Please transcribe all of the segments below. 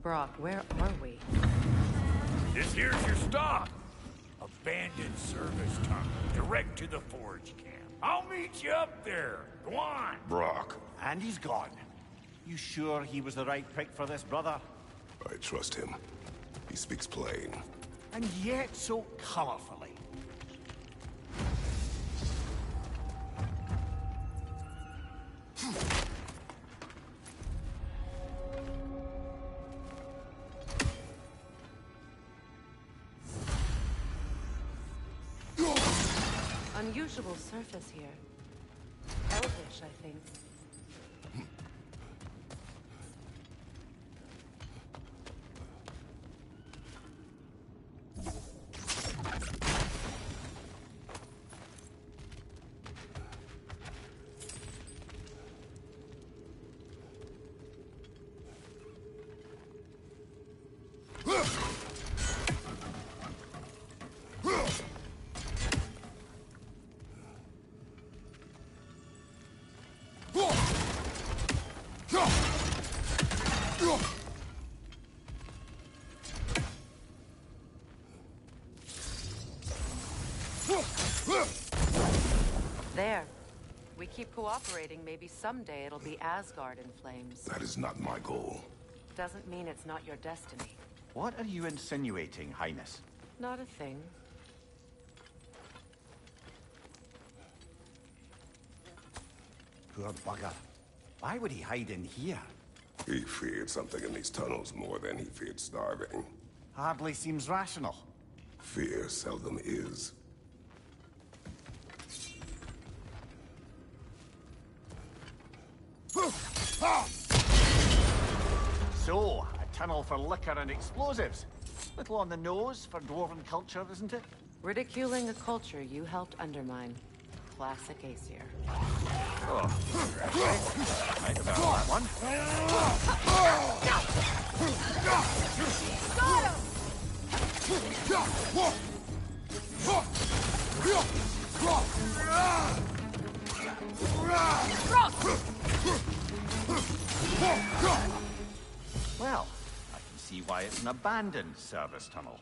Brock, where are we? This here's your stop. Abandoned service tunnel, direct to the forge camp. I'll meet you up there. Go on. Brock. And he's gone. You sure he was the right pick for this, brother? I trust him. He speaks plain. And yet so colorfully. Unusual surface here. Elvish, I think. There. We keep cooperating, maybe someday it'll be Asgard in flames. That is not my goal. Doesn't mean it's not your destiny. What are you insinuating, Highness? Not a thing. Poor bugger. Why would he hide in here? He feared something in these tunnels more than he feared starving. Hardly seems rational. Fear seldom is. So, a tunnel for liquor and explosives. Little on the nose for dwarven culture, isn't it? Ridiculing a culture you helped undermine. Classic Aesir. Oh, might have done that one. Well, I can see why it's an abandoned service tunnel.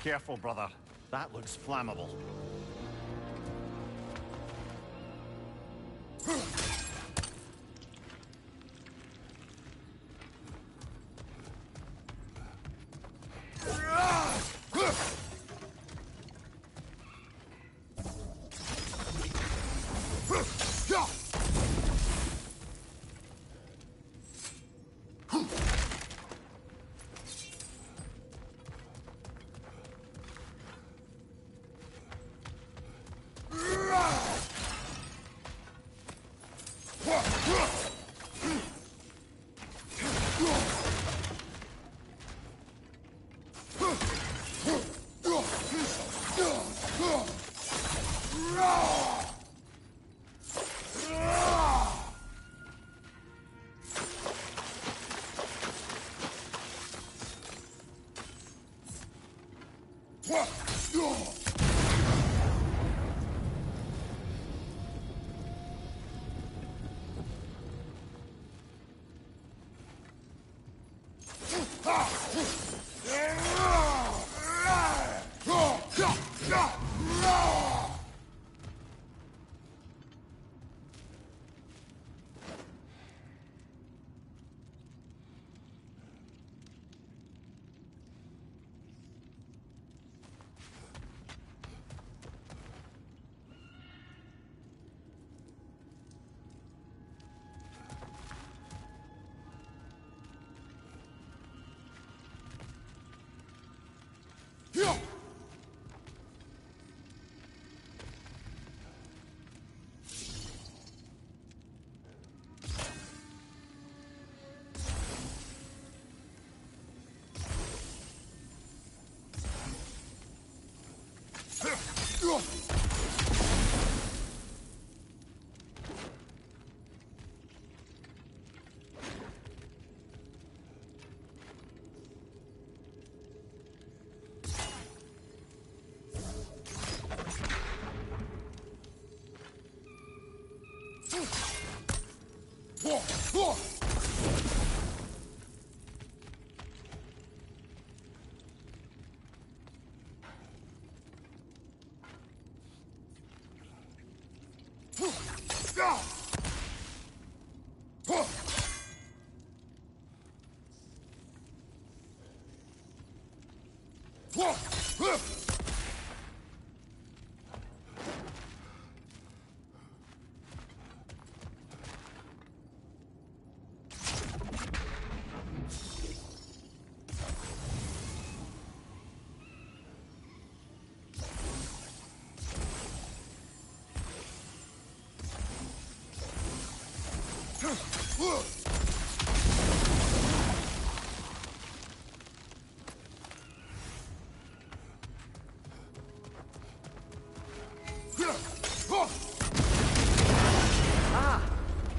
Careful, brother. That looks flammable.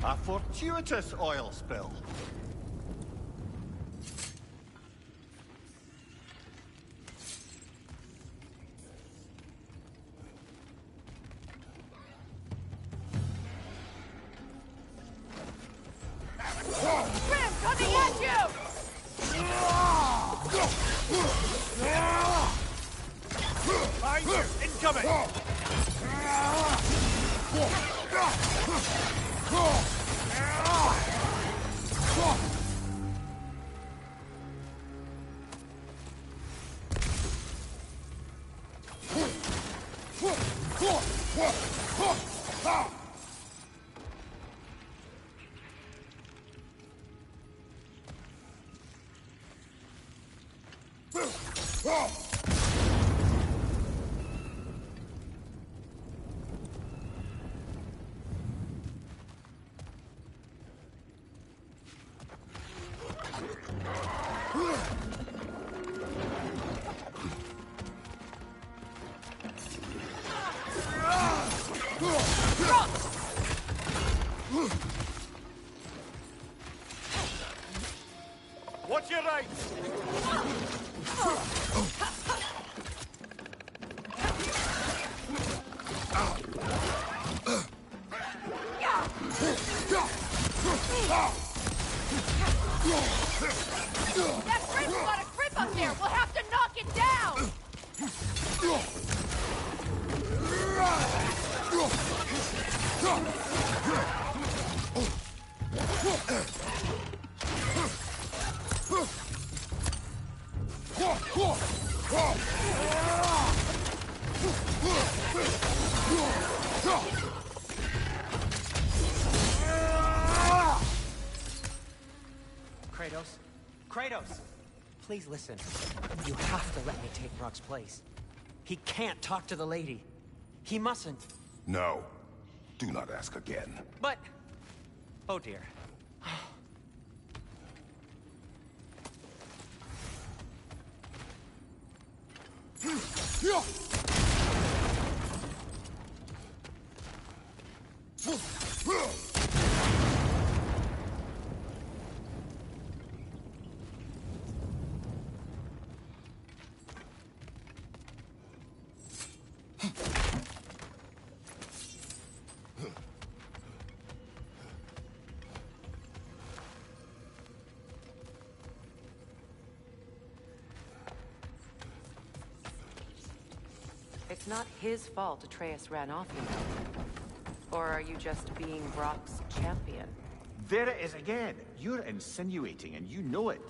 A fortuitous oil spill. Grim, coming at you! Behind you! Incoming! Watch your right! That Grim's got a grip up there! We'll have to knock it down! Kratos? Kratos! Please listen. You have to let me take Rock's place. He can't talk to the lady. He mustn't. No. Do not ask again. But... Oh dear. It's not his fault Atreus ran off, you know. Or are you just being Brock's champion? There it is again. You're insinuating and you know it.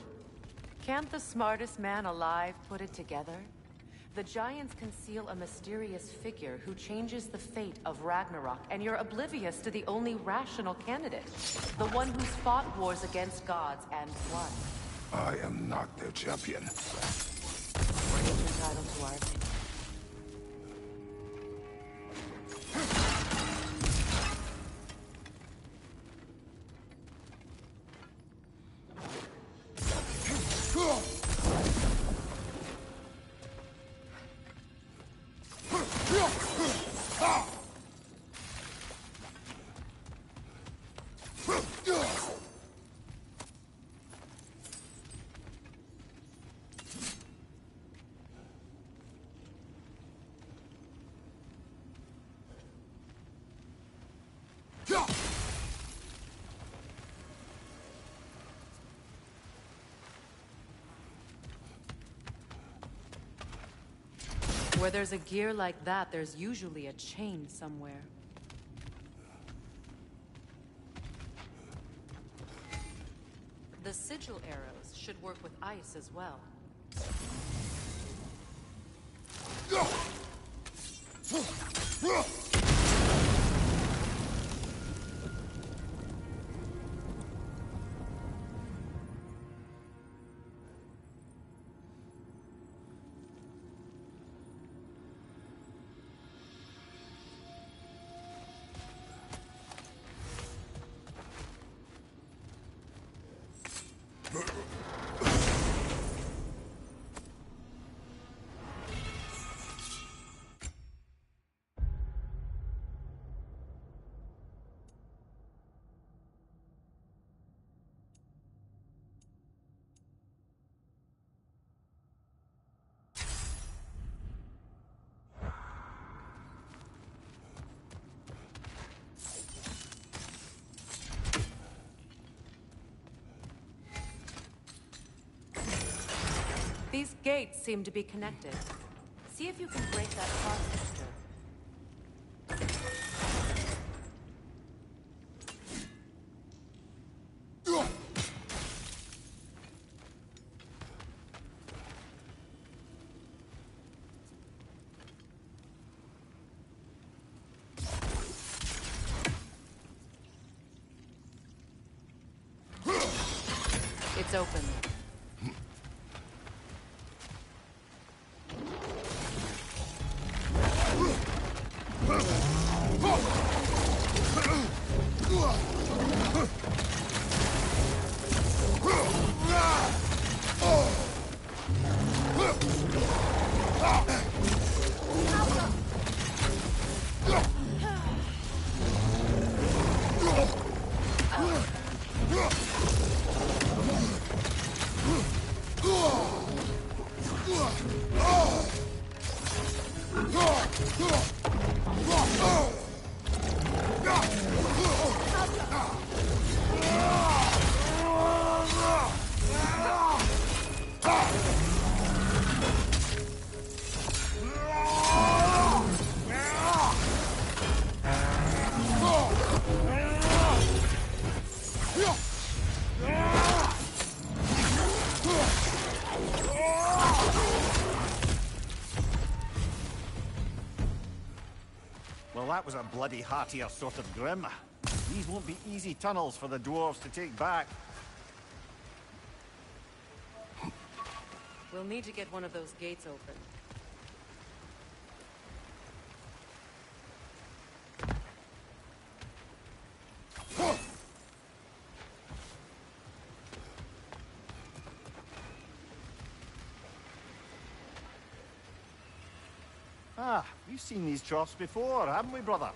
Can't the smartest man alive put it together? The Giants conceal a mysterious figure who changes the fate of Ragnarok, and you're oblivious to the only rational candidate. The one who's fought wars against gods and won. I am not their champion. It's entitled to our opinion. Where there's a gear like that, there's usually a chain somewhere. The sigil arrows should work with ice as well. These gates seem to be connected. See if you can break that cross sector. It's open. Well, that was a bloody heartier sort of grim. These won't be easy tunnels for the dwarves to take back. We'll need to get one of those gates open. Ah, we've seen these troughs before, haven't we, brother?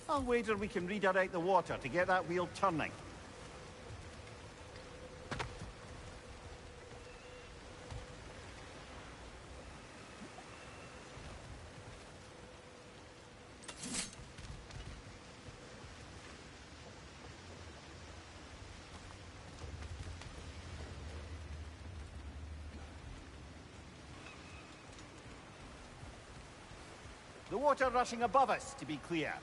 I'll wager we can redirect the water to get that wheel turning. The water rushing above us, to be clear.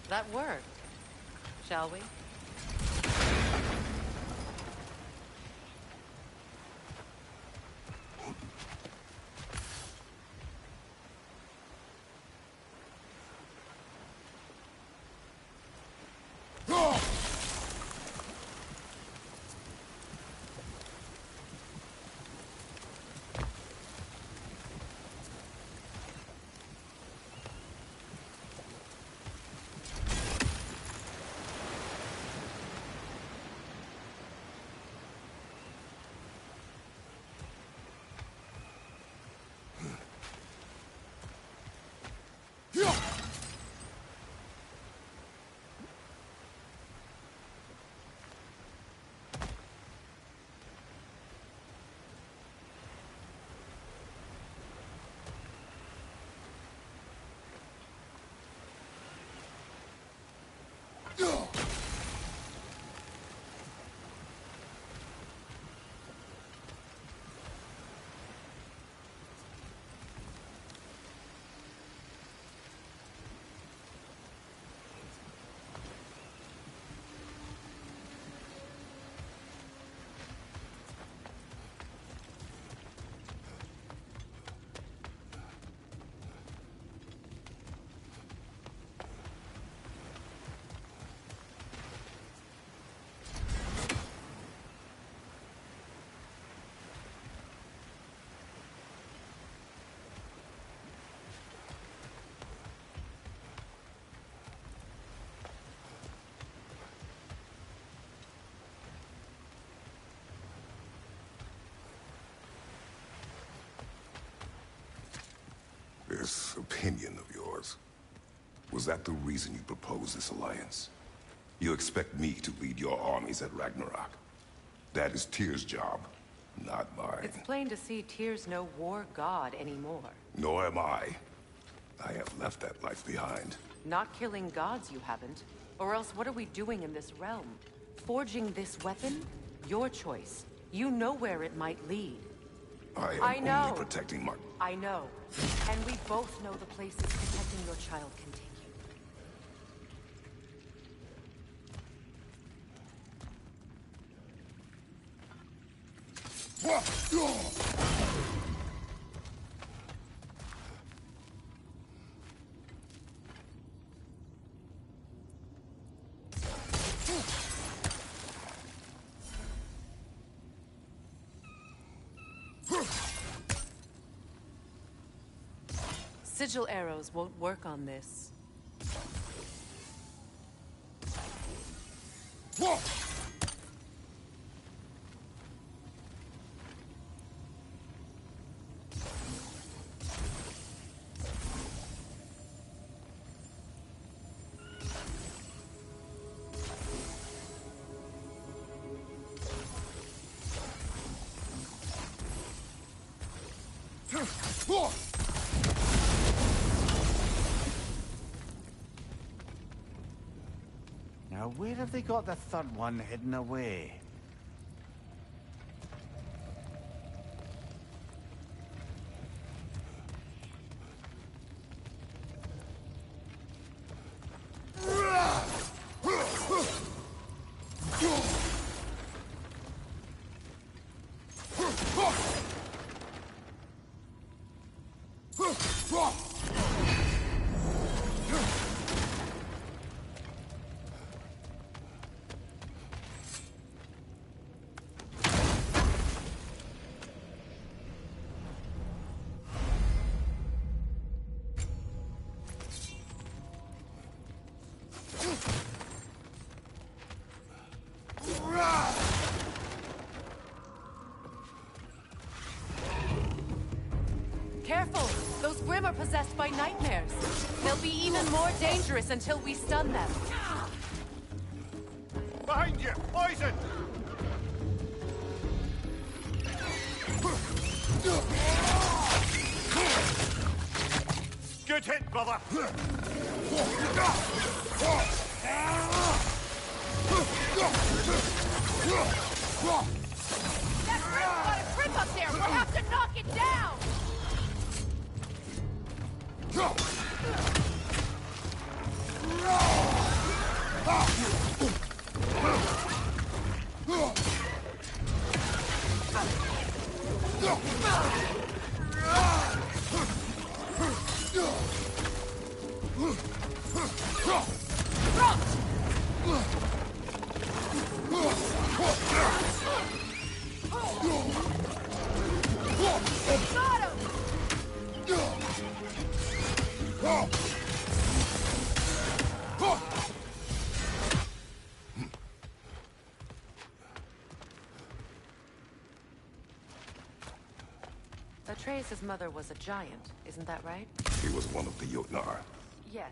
That worked. Shall we? This opinion of yours, was that the reason you proposed this alliance? You expect me to lead your armies at Ragnarok? That is Tyr's job, not mine. It's plain to see Tyr's no war god anymore. Nor am I. I have left that life behind. Not killing gods, you haven't. Or else what are we doing in this realm? Forging this weapon? Your choice. You know where it might lead. I am only protecting my... I know. And we both know the places protecting your child can take you. Sigil arrows won't work on this. Now, where have they got the third one hidden away? Careful! Those Grim are possessed by nightmares. They'll be even more dangerous until we stun them. Behind you! Poison! Shoot it, brother! That grip's got a grip up there! We'll have to knock it down! Got him! Atreus' mother was a giant, isn't that right? He was one of the Jotnar. Yes.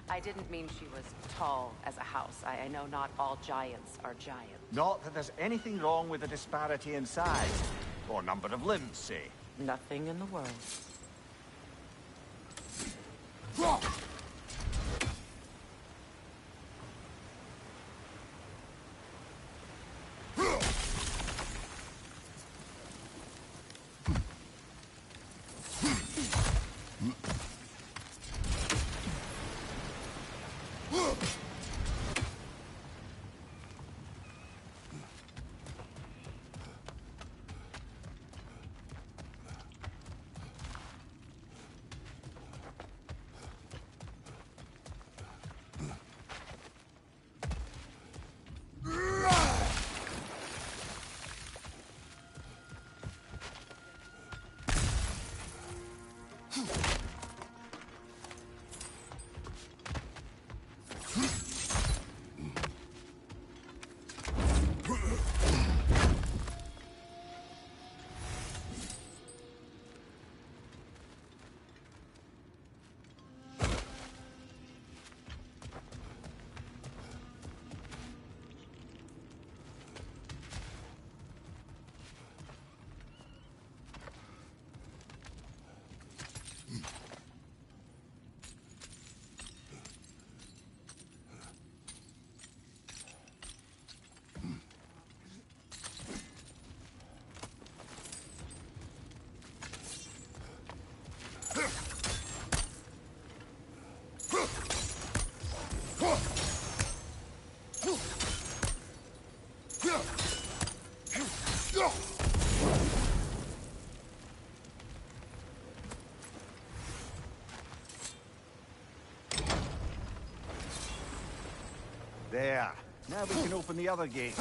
I didn't mean she was tall as a house. I know not all giants are giants. Not that there's anything wrong with the disparity in size, or number of limbs, say. Nothing in the world. There. Now we can open the other gate.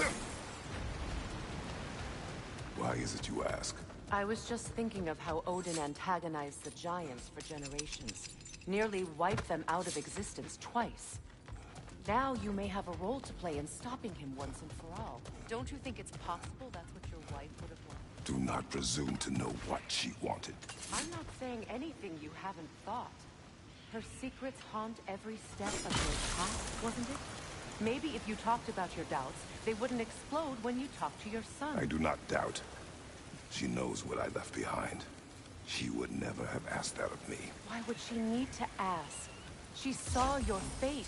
Why is it you ask? I was just thinking of how Odin antagonized the giants for generations. Nearly wiped them out of existence twice. Now you may have a role to play in stopping him once and for all. Don't you think it's possible that's what your wife would have wanted? Do not presume to know what she wanted. I'm not saying anything you haven't thought. Her secrets haunt every step of your path, wasn't it? Maybe if you talked about your doubts, they wouldn't explode when you talked to your son. I do not doubt. She knows what I left behind. She would never have asked that of me. Why would she need to ask? She saw your fate.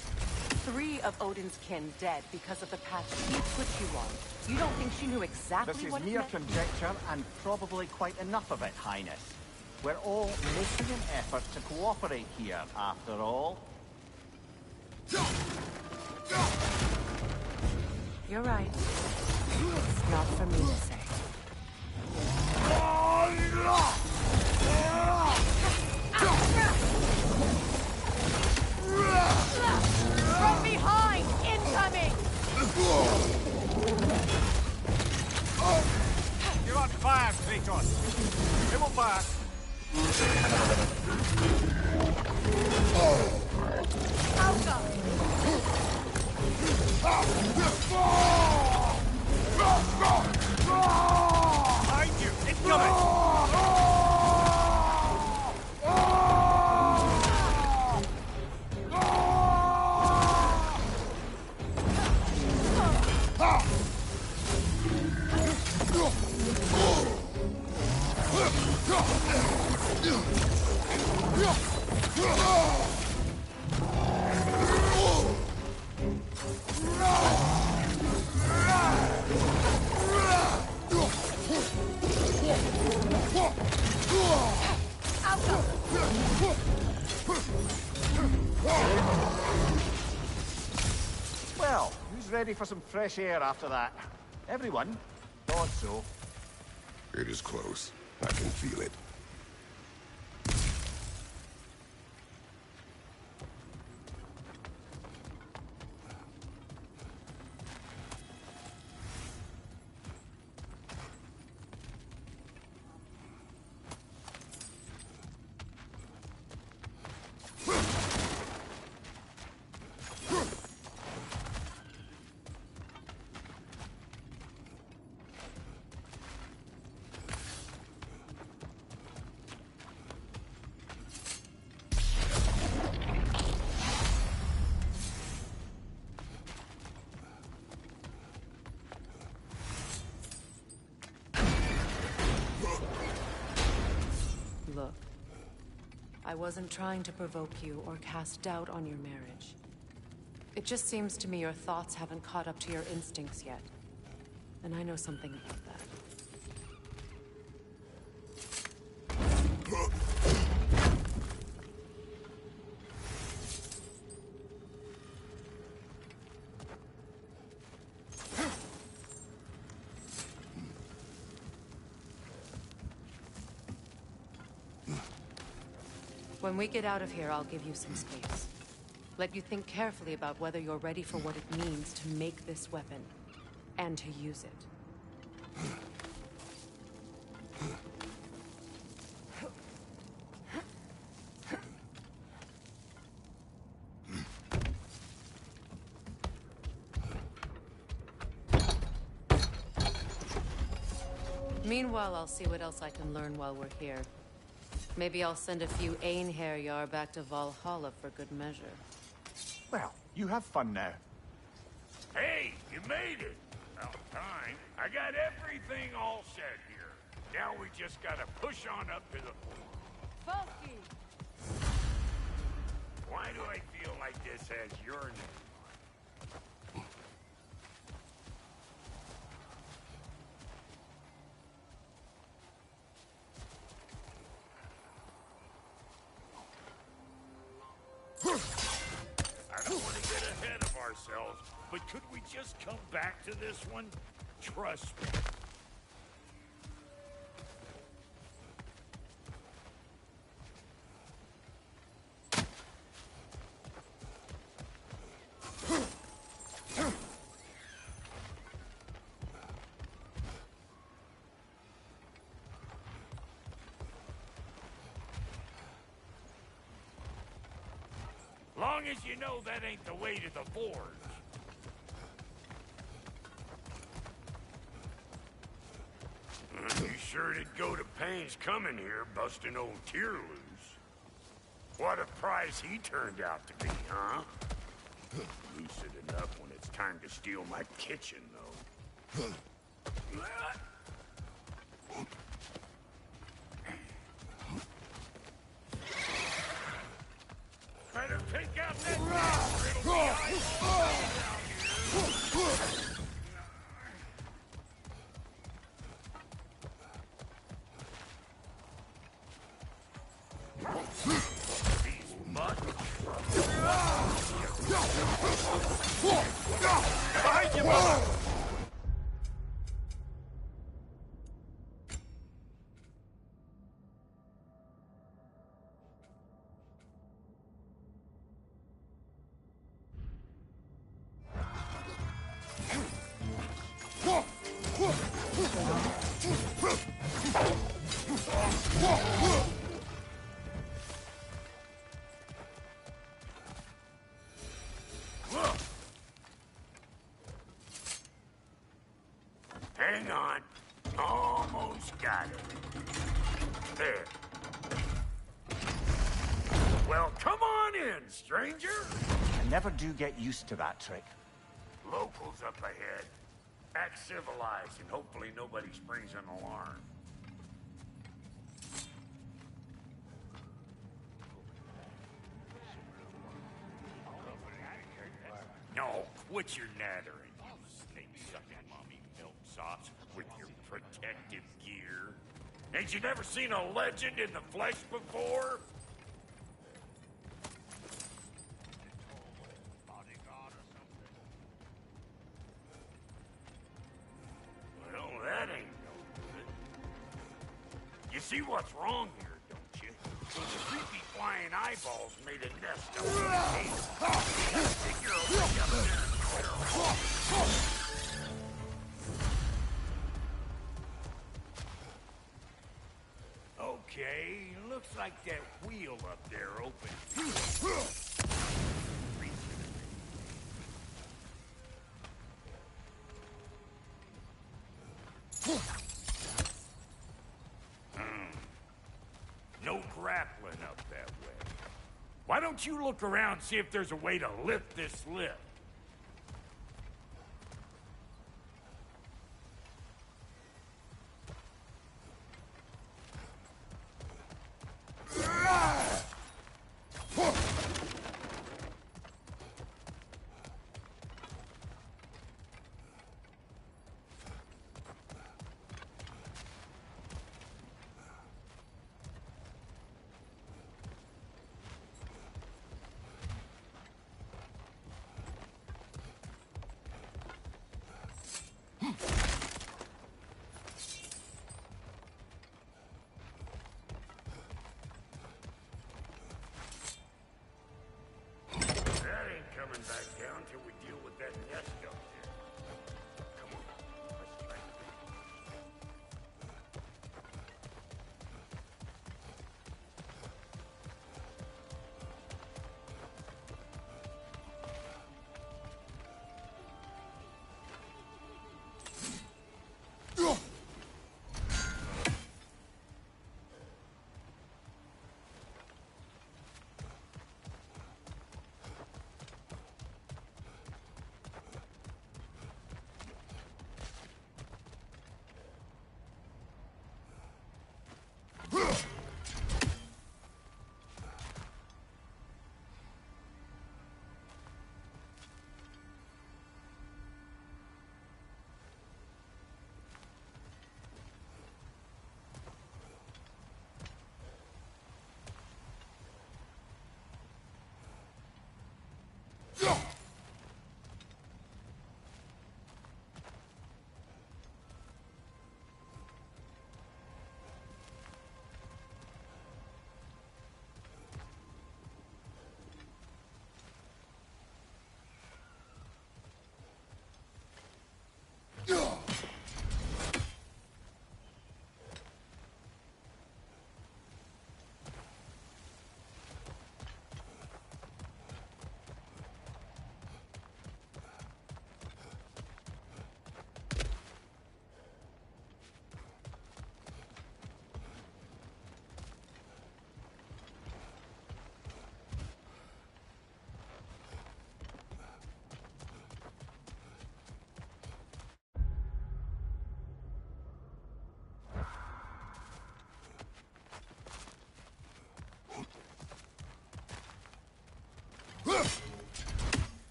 3 of Odin's kin dead because of the path he put you on. You don't think she knew exactly This is what it mere meant? conjecture, and probably quite enough of it, Highness. We're all making an effort to cooperate here, after all. You're right. It's not for me to say. From behind! Incoming! You're on fire, Kratos. It will pass. Behind you! It's coming! Well, who's ready for some fresh air after that? Everyone? Thought so. It is close. I can feel it. Look, I wasn't trying to provoke you or cast doubt on your marriage. It just seems to me your thoughts haven't caught up to your instincts yet. And I know something about that. When we get out of here, I'll give you some space. Let you think carefully about whether you're ready for what it means to make this weapon, and to use it. Meanwhile, I'll see what else I can learn while we're here. Maybe I'll send a few Einherjar back to Valhalla for good measure. Well, you have fun now. Hey, you made it! About time. I got everything all set here. Now we just gotta push on up to the floor. Foki! Why do I feel like this has your name? I don't want to get ahead of ourselves, but could we just come back to this one? Trust me. Long as you know that ain't the way to the forge. You sure did go to pains coming here, busting old Tyr loose. What a prize he turned out to be, huh? Lucid enough when it's time to steal my kitchen, though. Try to take out that monster, it'll be ice down here. These mud. Behind you, mother! Hang on. Almost got it. There. Well, come on in, stranger. I never do get used to that trick. Locals up ahead. Act civilized, and hopefully nobody springs an alarm. What you're nattering, you snake-sucking mommy milksops, with your protective gear? Ain't you never seen a legend in the flesh before? Well, that ain't no good. You see what's wrong here, don't you? Those creepy flying eyeballs made a nest of figure way up there. Okay, looks like that wheel up there opened. No grappling up that way. Why don't you look around and see if there's a way to lift this lift?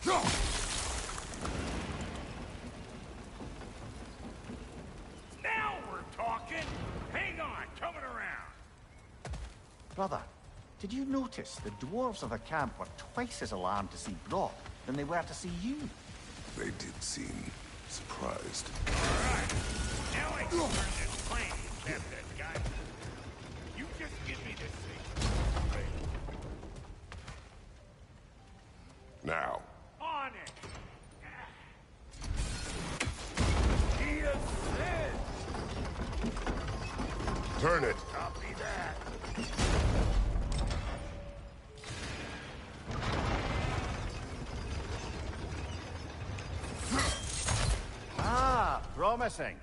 Now we're talking! Hang on, coming around. Brother, did you notice the dwarves of the camp were twice as alarmed to see Brock than they were to see you? They did seem surprised. Alright, now I can turn this plane and tap that guy. You just give me this thing. Now, On it! He said! turn it. Copy that. Ah, promising.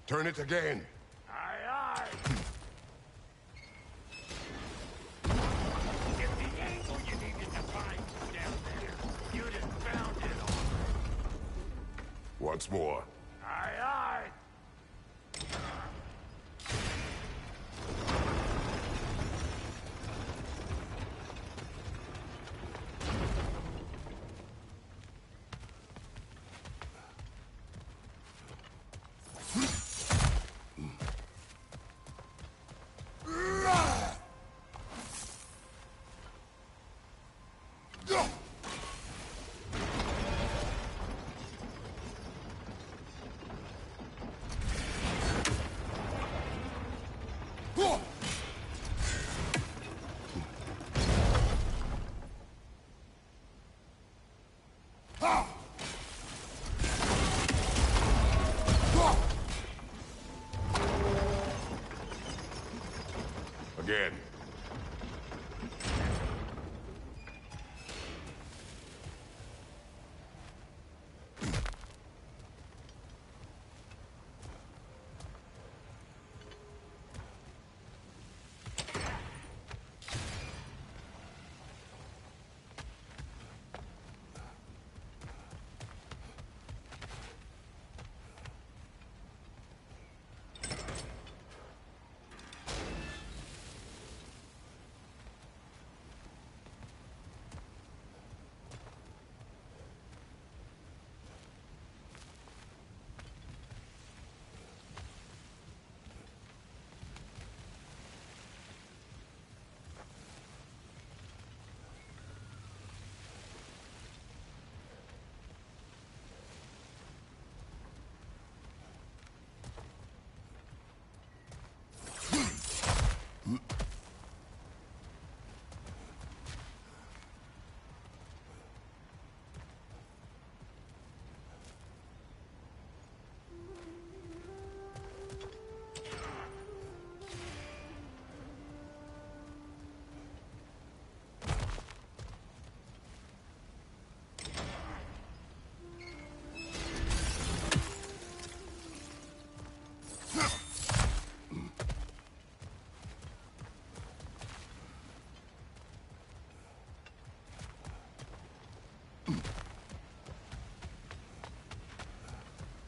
Turn it again. Aye, aye. If the angle you needed to find was down there, you'd have found it already. Once more. Aye, aye. Again.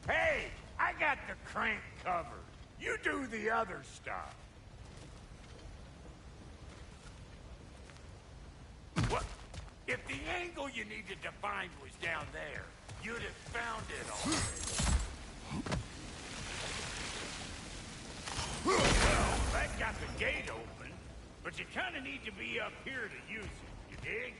Hey, I got the crank covered. You do the other stuff. What? If the angle you needed to find was down there, you'd have found it already. Well, that got the gate open, but you kind of need to be up here to use it, you dig?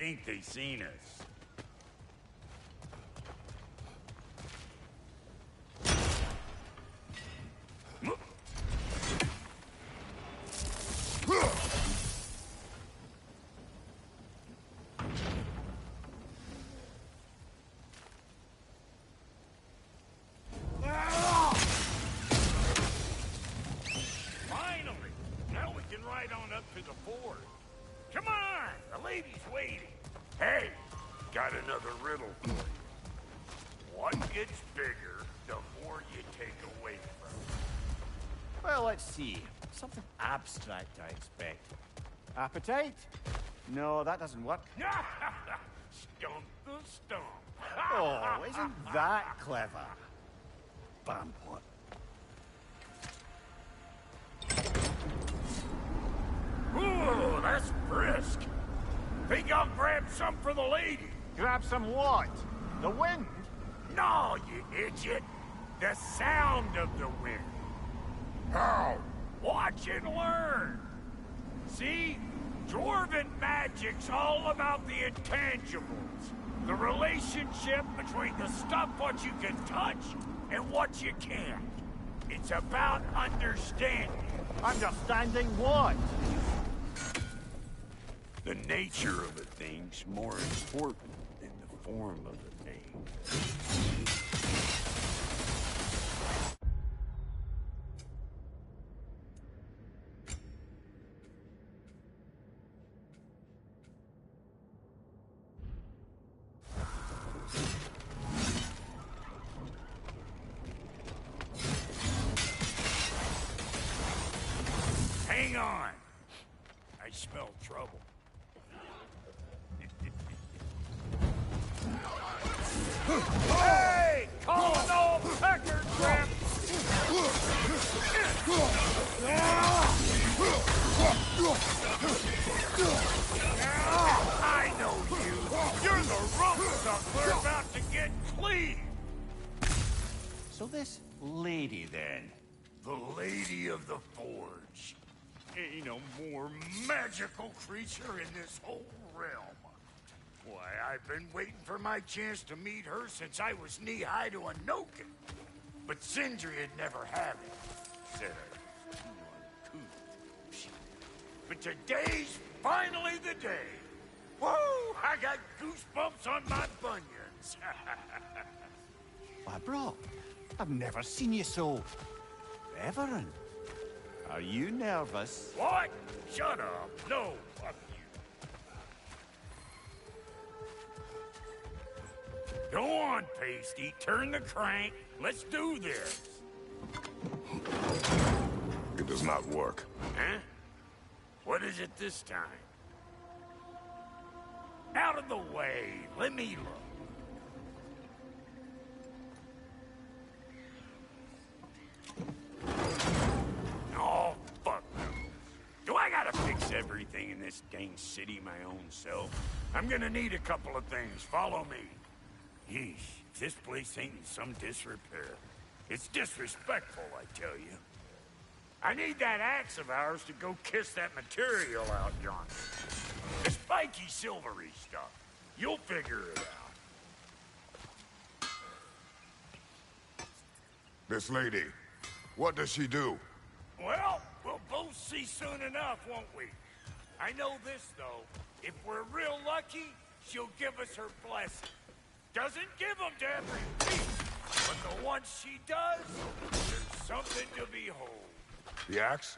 think they seen us. Let's see. Something abstract, I expect. Appetite? No, that doesn't work. Stump the stump. Oh, isn't that clever? Bampot. Ooh, that's brisk. Think I'll grab some for the lady. Grab some what? The wind? No, you idiot. The sound of the wind. How? Watch and learn. See? Dwarven magic's all about the intangibles. The relationship between the stuff what you can touch and what you can't. It's about understanding. Understanding what? The nature of a thing's more important than the form of a thing. Hang on. I smell trouble. Hey! Call an old pecker trip! I know you. You're the rump suck we're about to get clean. So this lady, then? The Lady of the Forge. Ain't no more magical creature in this whole realm. Why, I've been waiting for my chance to meet her since I was knee-high to a Noken. But Sindri'd never have it. Said I was too uncouth. But today's finally the day. Woo! I got goosebumps on my bunions. Why, bro, I've never seen you so reverent. Are you nervous? What? Shut up. No, fuck you. Go on, Pasty. Turn the crank. Let's do this. It does not work. Huh? What is it this time? Out of the way. Let me look. Oh, fuck no. Do I gotta fix everything in this dang city my own self? I'm gonna need a couple of things. Follow me. Yeesh, if this place ain't in some disrepair. It's disrespectful, I tell you. I need that axe of ours to go kiss that material out yonder. The spiky, silvery stuff. You'll figure it out. This lady, what does she do? Well, we'll both see soon enough, won't we? I know this, though. If we're real lucky, she'll give us her blessing. Doesn't give them to every piece, but the ones she does, there's something to behold. The axe?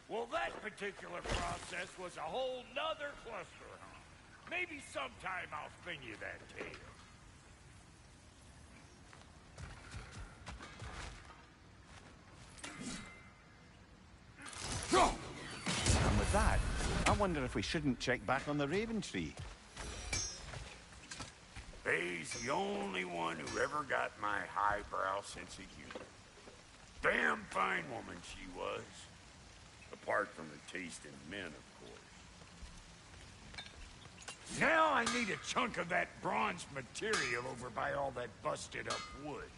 Well, that particular process was a whole nother cluster, huh? Maybe sometime I'll spin you that tale. And with that, I wonder if we shouldn't check back on the Raven Tree. Faye's the only one who ever got my highbrow sense of humor. Damn fine woman she was. Apart from the taste in men, of course. Now I need a chunk of that bronze material over by all that busted up wood.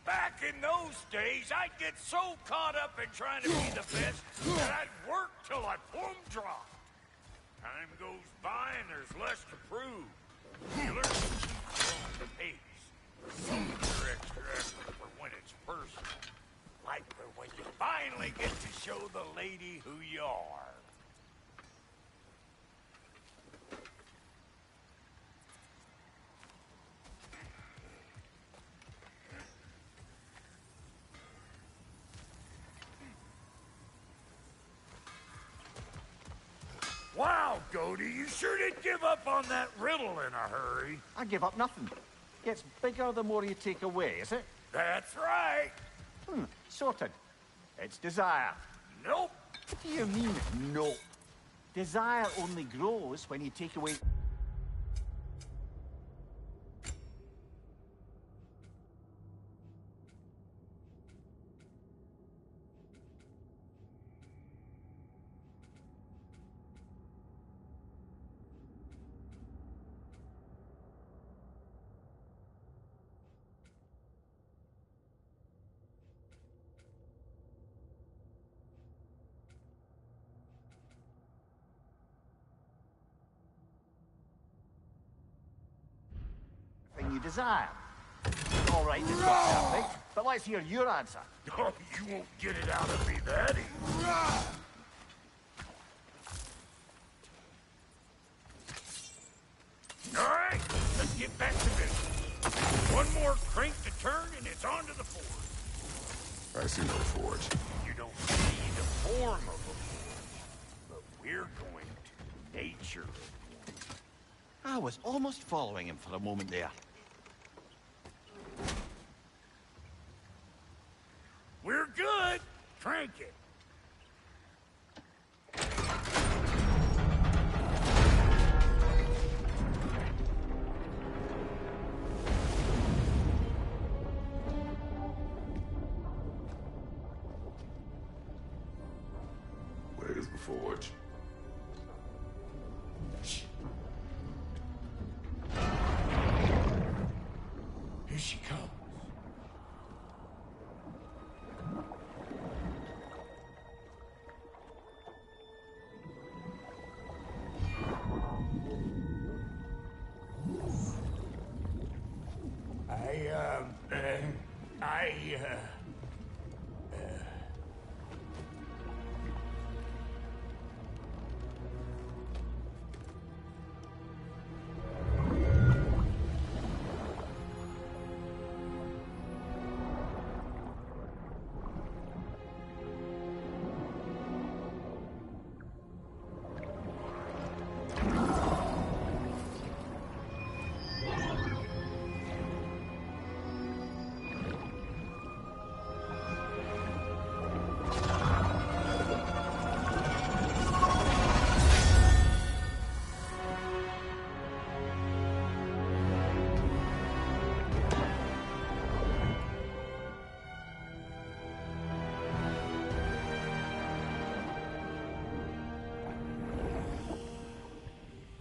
Back in those days, I'd get so caught up in trying to be the best that I'd work till I plumb dropped. Time goes by and there's less to prove. You learn to keep your own pace. Some of your extra effort for when it's personal. Like for when you finally get to show the lady who you are. Wow, Goldie, you sure did give up on that riddle in a hurry. I give up nothing. Gets bigger the more you take away, is it? That's right. Sorted. It's desire. Nope. What do you mean, no? Desire only grows when you take away... you desire. All right, it's not perfect, but let's hear your answer. Oh, you won't get it out of me that easy. All right, let's get back to business. One more crank to turn and it's on to the forge. I see no forge. You don't see the form of a forge, but we're going to nature of one. I was almost following him for a moment there. We're good. Crank it. Where's the forge? Here she comes.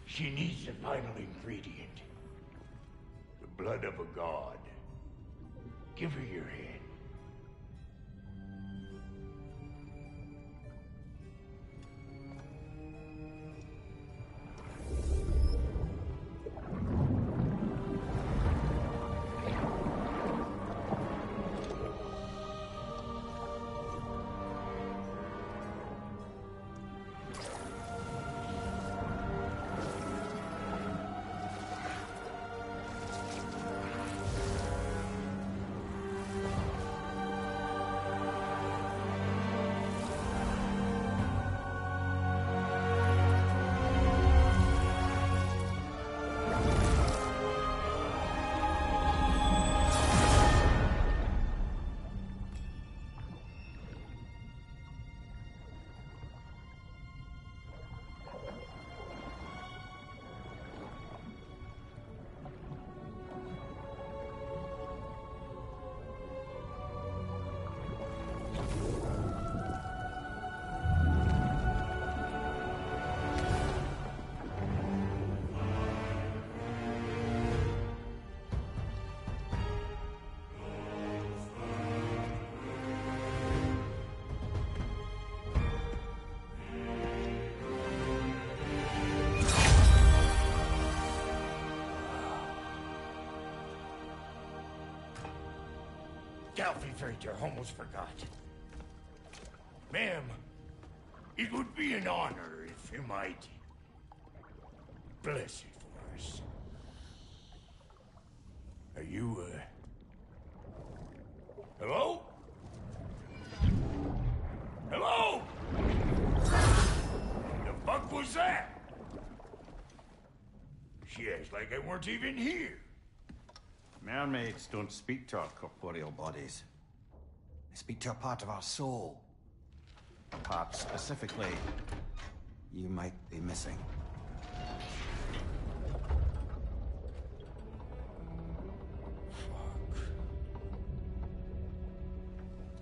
She needs the final ingredient. The blood of a god. Give her your hand. Galfy almost forgot. Ma'am, it would be an honor if you might bless it for us. Are you, hello? Hello? The fuck was that? She acts like I weren't even here. Mermaids don't speak to our corporeal bodies. They speak to a part of our soul. A part specifically you might be missing.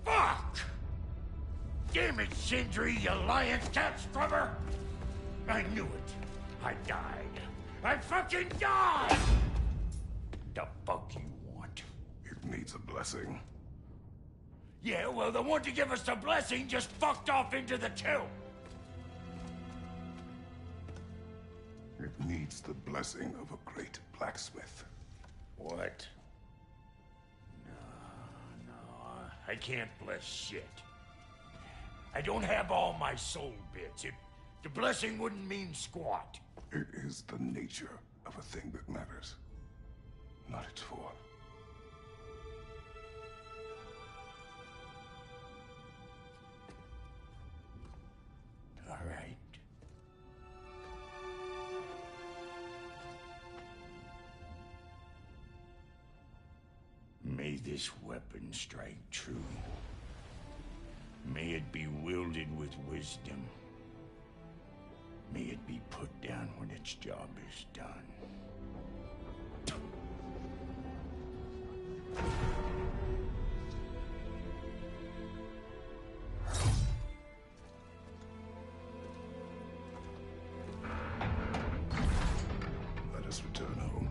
Fuck! Damn it, Sindri, you lion cat scrubber! I knew it. I died. I fucking died! The fuck you want? It needs a blessing. Yeah, well, the one to give us the blessing just fucked off into the tomb. It needs the blessing of a great blacksmith. What? No, I can't bless shit. I don't have all my soul bits. The blessing wouldn't mean squat. It is the nature of a thing that matters, not its form. All right. May this weapon strike true. May it be wielded with wisdom. May it be put down when its job is done. Let us return home.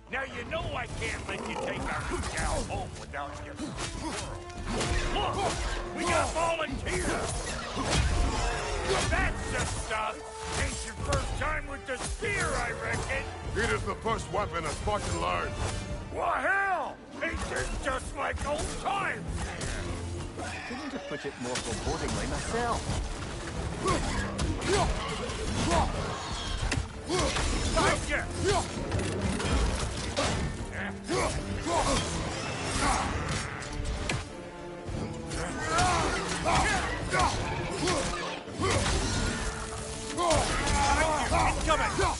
Now you know I can't let you take our new gal home without your squirrel. Look! We got volunteers! That's the stuff! Ain't your first time with the spear, I reckon! It is the first weapon a Spartan learned. Well, hell! Ain't this just like old times? Couldn't have put it more forebodingly myself. Thank you!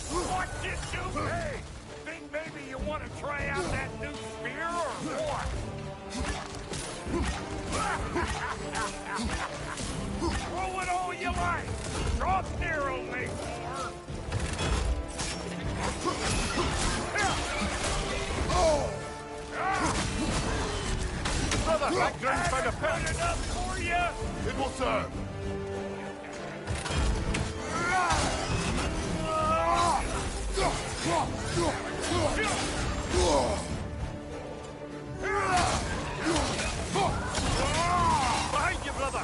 What did you pay? Think maybe you want to try out that new spear or what? Throw it all you like. Drop Nero, make more. Brother, Ragnaros found a Good enough for you? It will serve. Behind you, brother!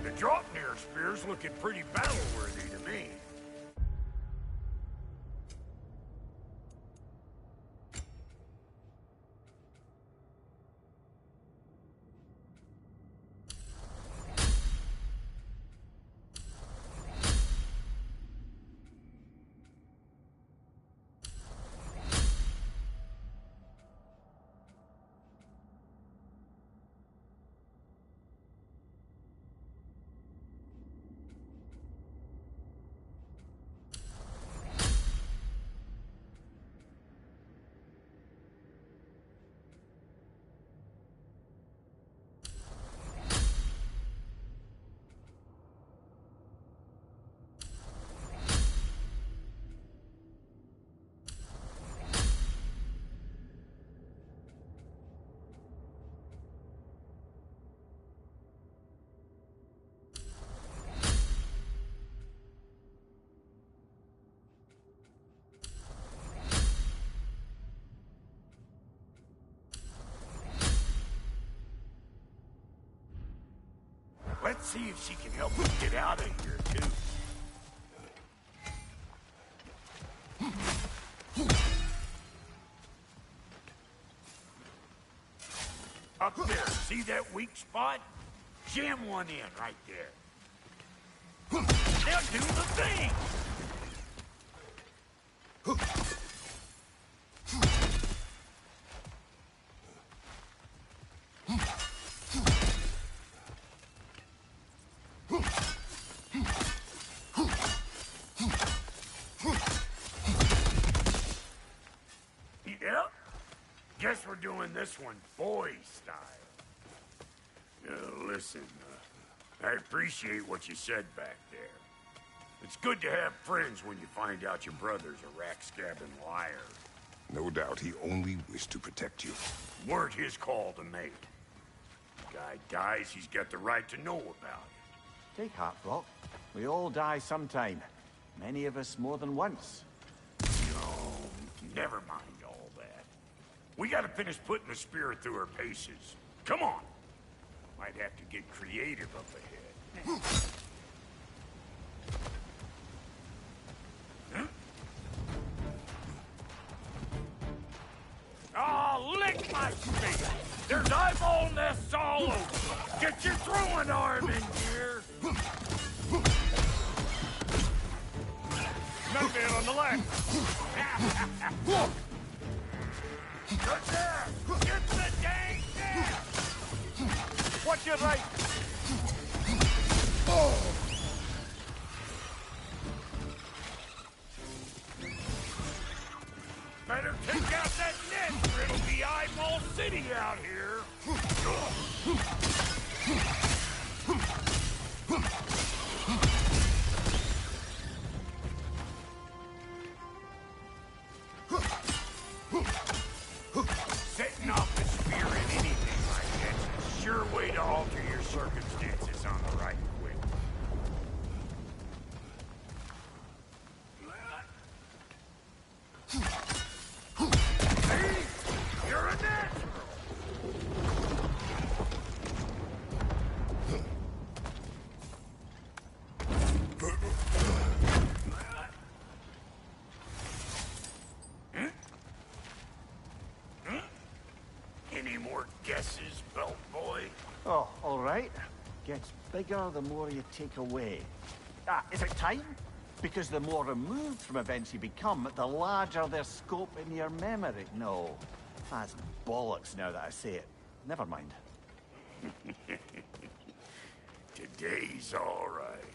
The Draupnir spear's looking pretty battle-worthy to me. Let's see if she can help us get out of here, too. Up there, see that weak spot? Jam one in right there. They'll do the thing! Yep. Guess we're doing this one boy style. Listen, I appreciate what you said back there. It's good to have friends when you find out your brother's a rack-scabbing liar. No doubt he only wished to protect you. Weren't his call to make. Guy dies, he's got the right to know about it. Take heart, Brock. We all die sometime. Many of us more than once. No, never mind all that. We gotta finish putting the spirit through her paces. Come on! Might have to get creative up ahead. Oh, lick my face! There's eyeball nests all over! Get your throwing arm in here! Nightmare on the left! Good there! Get the dang net! Watch your right! Better take out that net, or it'll be Eyeball City out here! Setting off the spear in anything like that's a sure way to alter your circumstances on the right quick. Hey, you're a natural! Any more guesses, belt boy? Oh, all right. Gets bigger the more you take away. Ah, is it time? Because the more removed from events you become, the larger their scope in your memory. No, that's bollocks now that I say it. Never mind. Today's all right.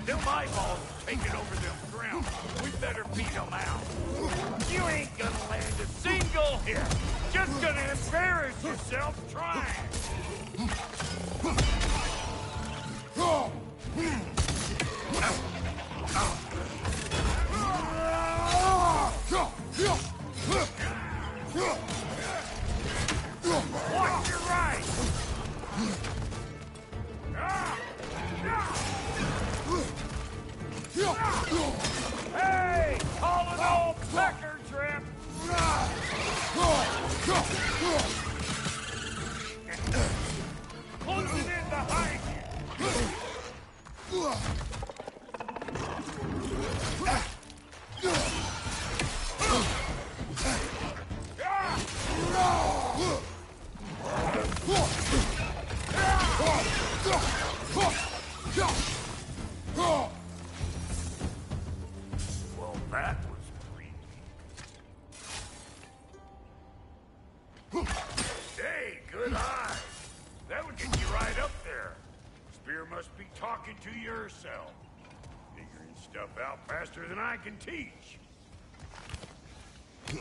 Them eyeballs taking over them ground. We better beat them out. You ain't gonna land a single hit. Just gonna embarrass yourself trying. Watch your right. Hey! Call an old pecker trip! Closing in behind you! Well, that was creepy. Hey, good eye. That would get you right up there. Spear must be talking to yourself. Figuring stuff out faster than I can teach.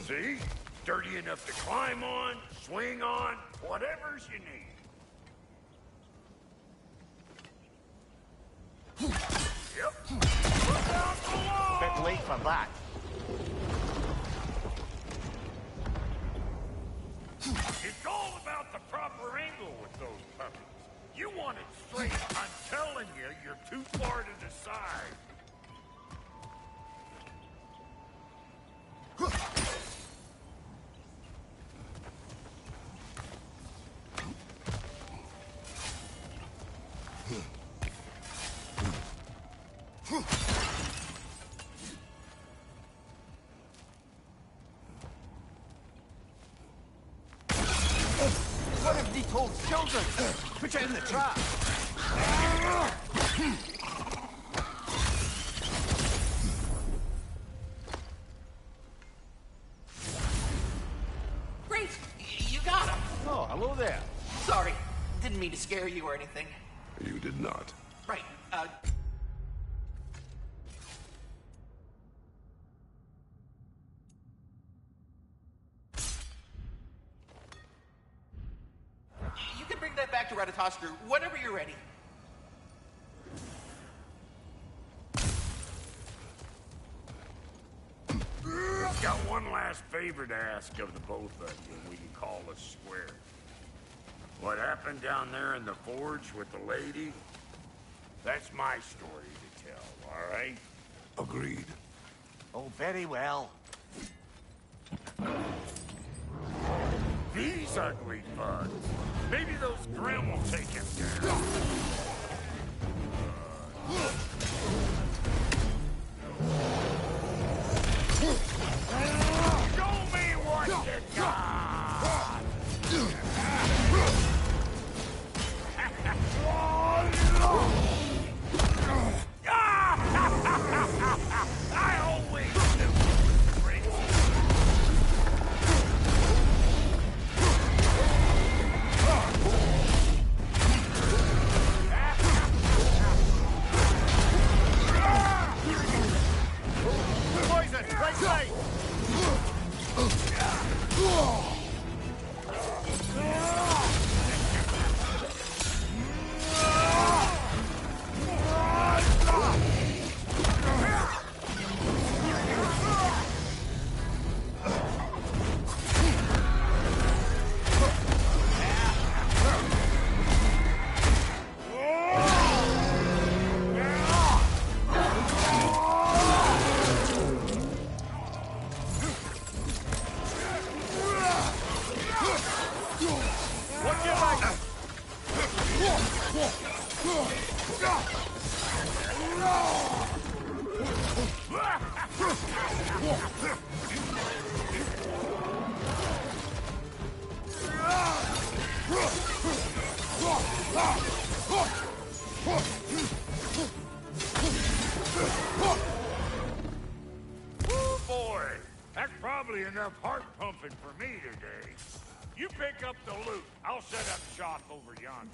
See? Sturdy enough to climb on, swing on, whatever's you need. Yep. Look out below! Bit late for that. It's all about the proper angle with those puppies. You want it straight. I'm telling you, you're too far to the side. household children. Put it in the trap. Great! You got him! Oh, hello there. Sorry, didn't mean to scare you or anything. You did not. Right, you can bring that back to Ragnarok whenever you're ready. Got one last favor to ask of the both of you, and we can call us square. What happened down there in the forge with the lady? That's my story to tell, all right? Agreed. Oh, very well. These ugly bugs. Maybe those Grim will take him down. Show me what you got! I always knew it was crazy. Poison, right side. Woo, boy! That's probably enough heart pumping for me today. You pick up the loot. I'll set up shop over yonder.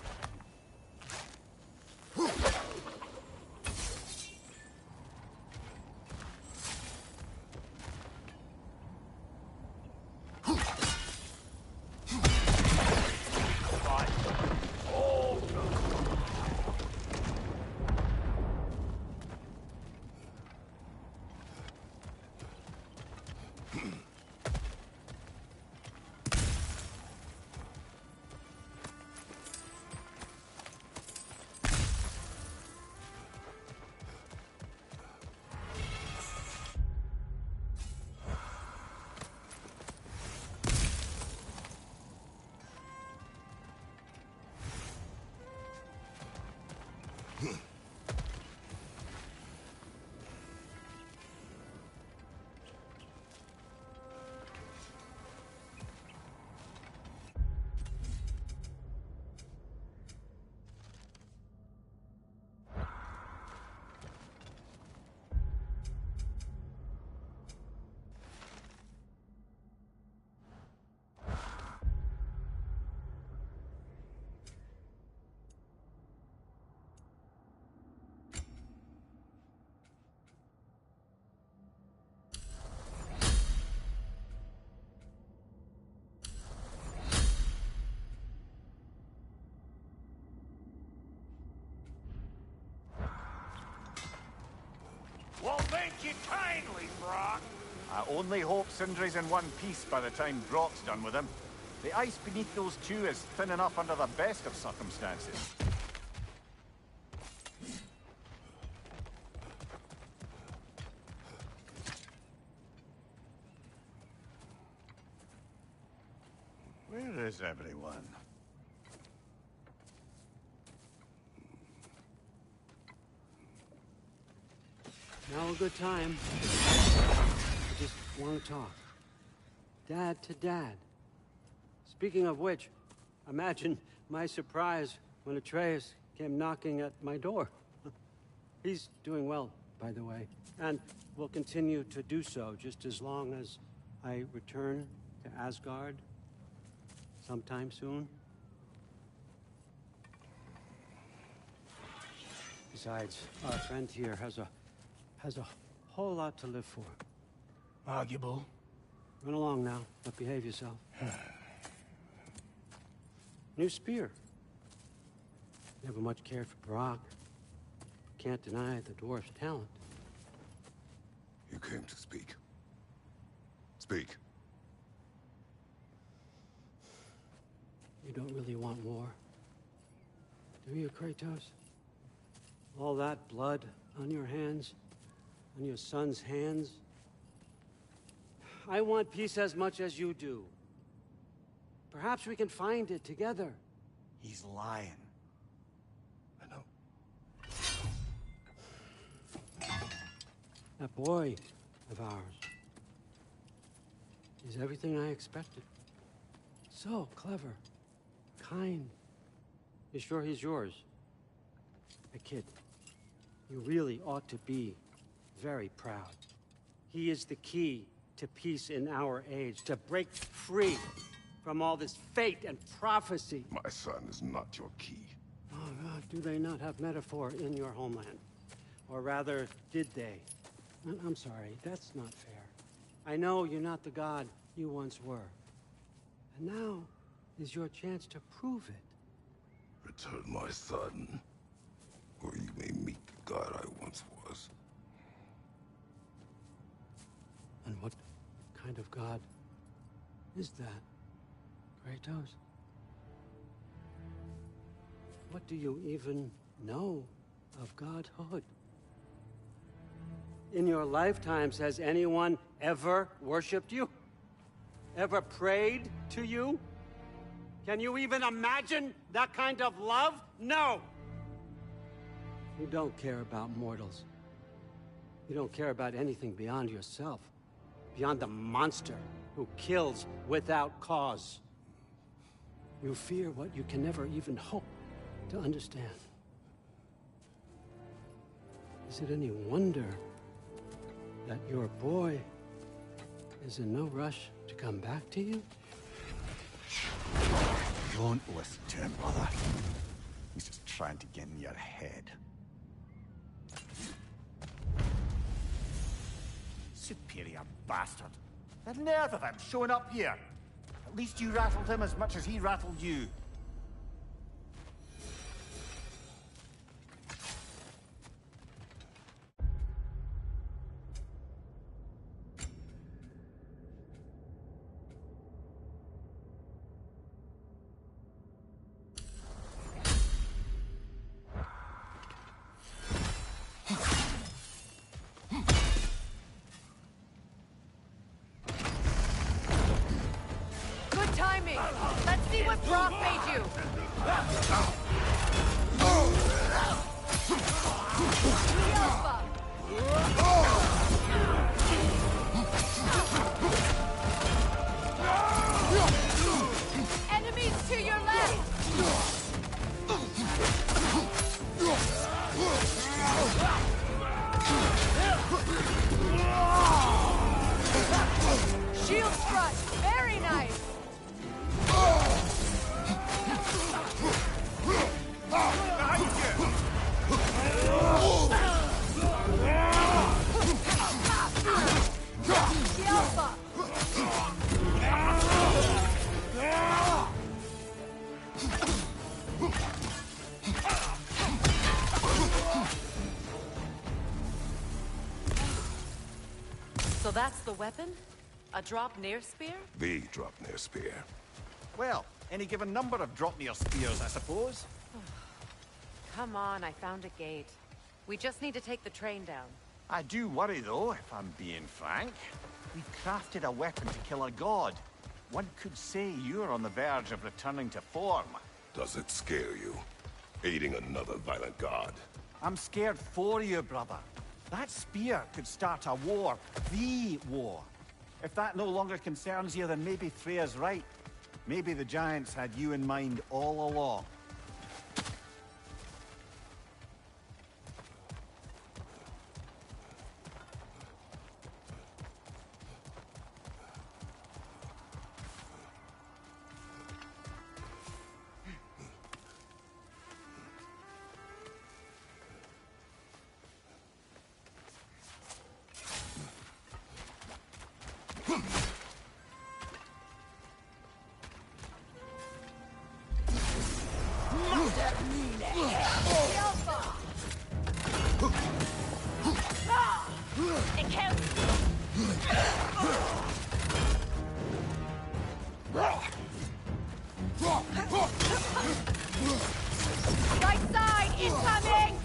Well, thank you kindly, Brock. I only hope Sindri's in one piece by the time Brock's done with him. The ice beneath those two is thin enough under the best of circumstances. Where is everyone? Now a good time. I just want to talk. Dad to Dad. Speaking of which, Imagine my surprise when Atreus came knocking at my door. He's doing well, by the way, and will continue to do so just as long as I return to Asgard sometime soon. Besides, our friend here has a whole lot to live for. Arguable. Run along now, but behave yourself. New spear. Never much cared for Brock. Can't deny the dwarf's talent. You came to speak. Speak. You don't really want war, do you, Kratos? All that blood on your hands, on your son's hands. I want peace as much as you do. Perhaps we can find it together. He's lying. I know. That boy of ours is everything I expected. So clever, kind. You sure he's yours? A kid. You really ought to be very proud. He is the key to peace in our age, to break free from all this fate and prophecy. My son is not your key. Oh, God, do they not have metaphor in your homeland? Or rather, did they? I'm sorry, that's not fair. I know you're not the god you once were. And now is your chance to prove it. Return my son, or you may meet the god I once was. And what kind of god is that, Kratos? What do you even know of godhood? In your lifetimes, has anyone ever worshipped you? Ever prayed to you? Can you even imagine that kind of love? No! You don't care about mortals. You don't care about anything beyond yourself. Beyond the monster who kills without cause. You fear what you can never even hope to understand. Is it any wonder that your boy is in no rush to come back to you? Don't listen to him, brother. He's just trying to get in your head. Superior bastard. The nerve of him showing up here. At least you rattled him as much as he rattled you. Timing! Let's see what Brock made you! Enemies to your left! Shield strut! Very nice! So that's the weapon? A drop near spear? The drop near spear. Well, any given number of drop-near spears, I suppose. Come on, I found a gate. We just need to take the train down. I do worry, though, if I'm being frank. We crafted a weapon to kill a god. One could say you're on the verge of returning to form. Does it scare you? Aiding another violent god? I'm scared for you, brother. That spear could start a war. The war. If that no longer concerns you, then maybe Freya's right. Maybe the Giants had you in mind all along. Right side, incoming!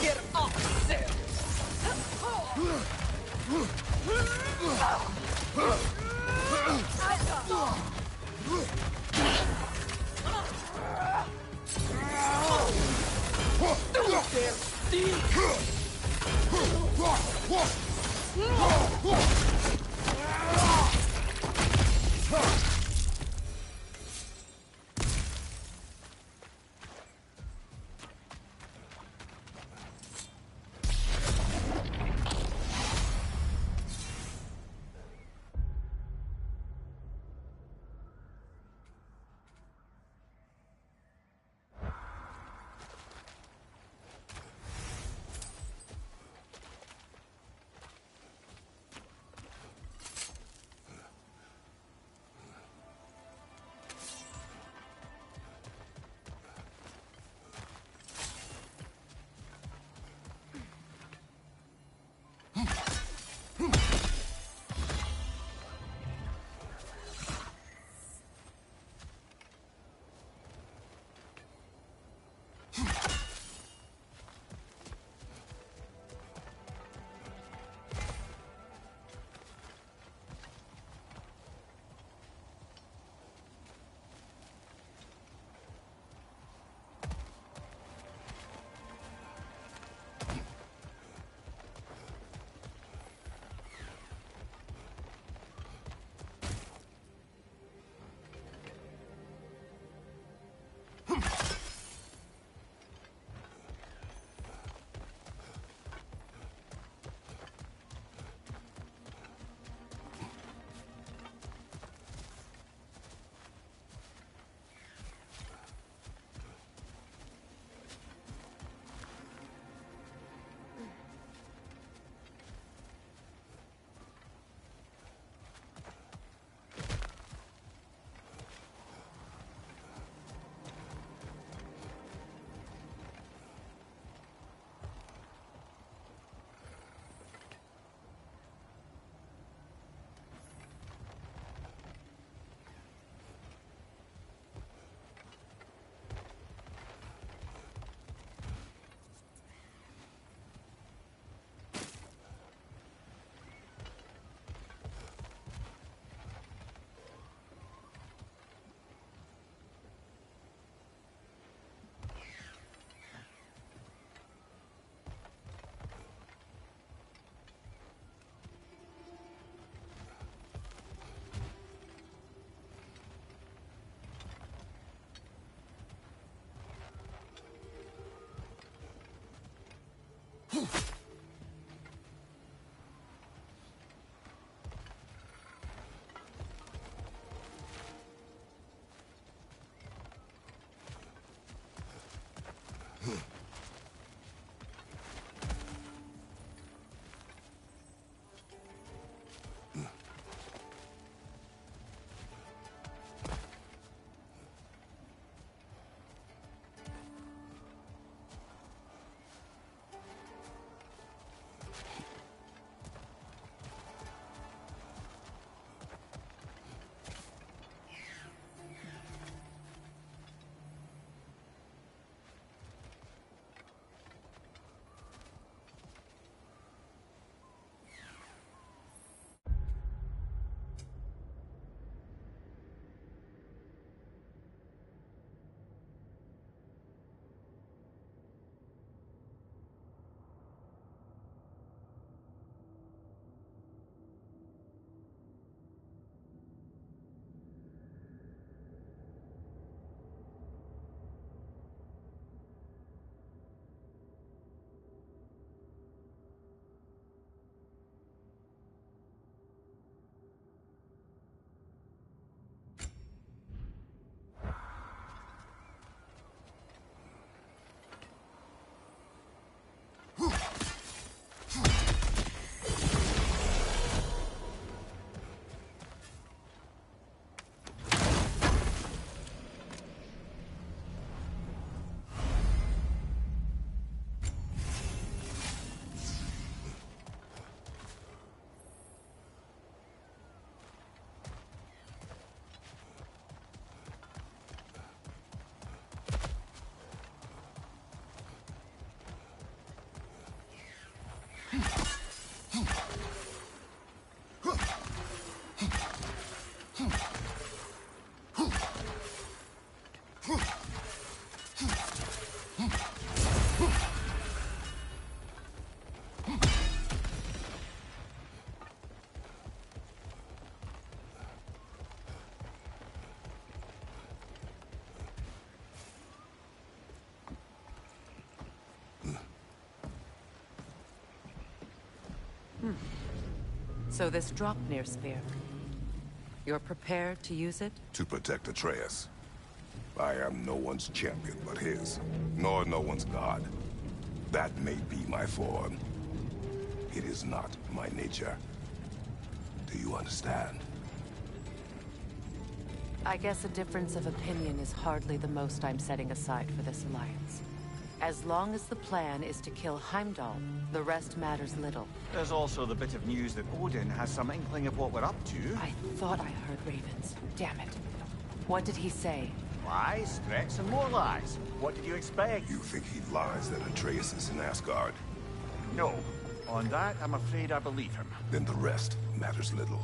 Get off there! So this Draupnir spear, you're prepared to use it? To protect Atreus. I am no one's champion but his, nor no one's god. That may be my form. It is not my nature. Do you understand? I guess a difference of opinion is hardly the most I'm setting aside for this alliance. As long as the plan is to kill Heimdall, the rest matters little. There's also the bit of news that Odin has some inkling of what we're up to. I thought I heard ravens. Damn it. What did he say? Lies, threats, and more lies. What did you expect? You think he lies that Atreus is in Asgard? No. On that, I'm afraid I believe him. Then the rest matters little.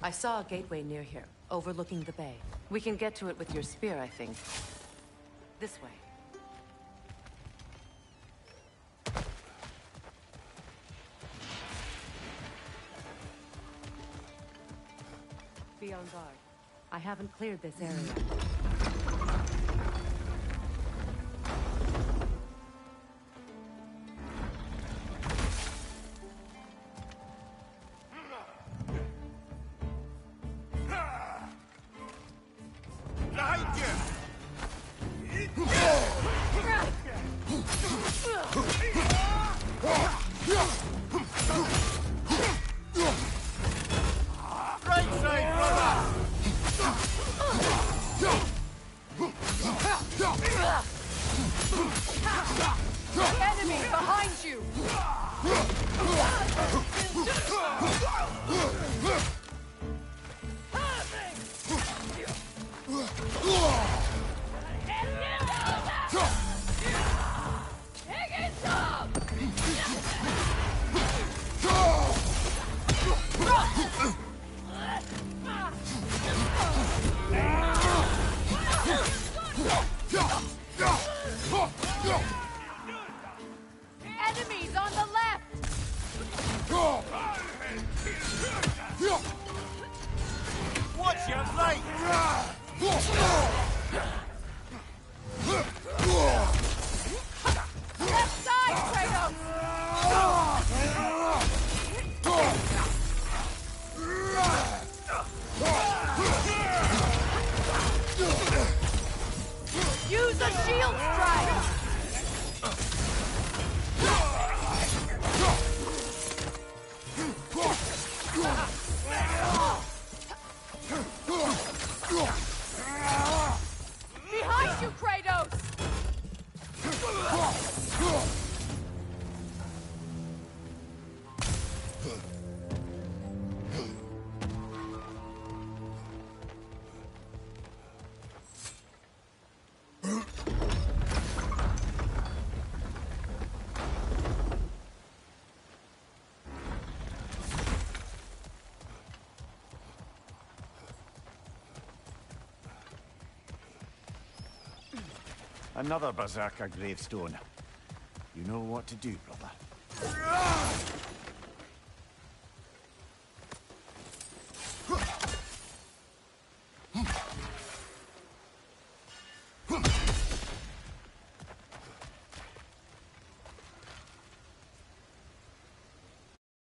I saw a gateway near here, overlooking the bay. We can get to it with your spear, I think. This way. Be on guard. I haven't cleared this area. Enemies on the left! Watch your light! Left side, Kratos! Use a shield strike! Behind you, Kratos! Another Berserker gravestone. You know what to do, brother.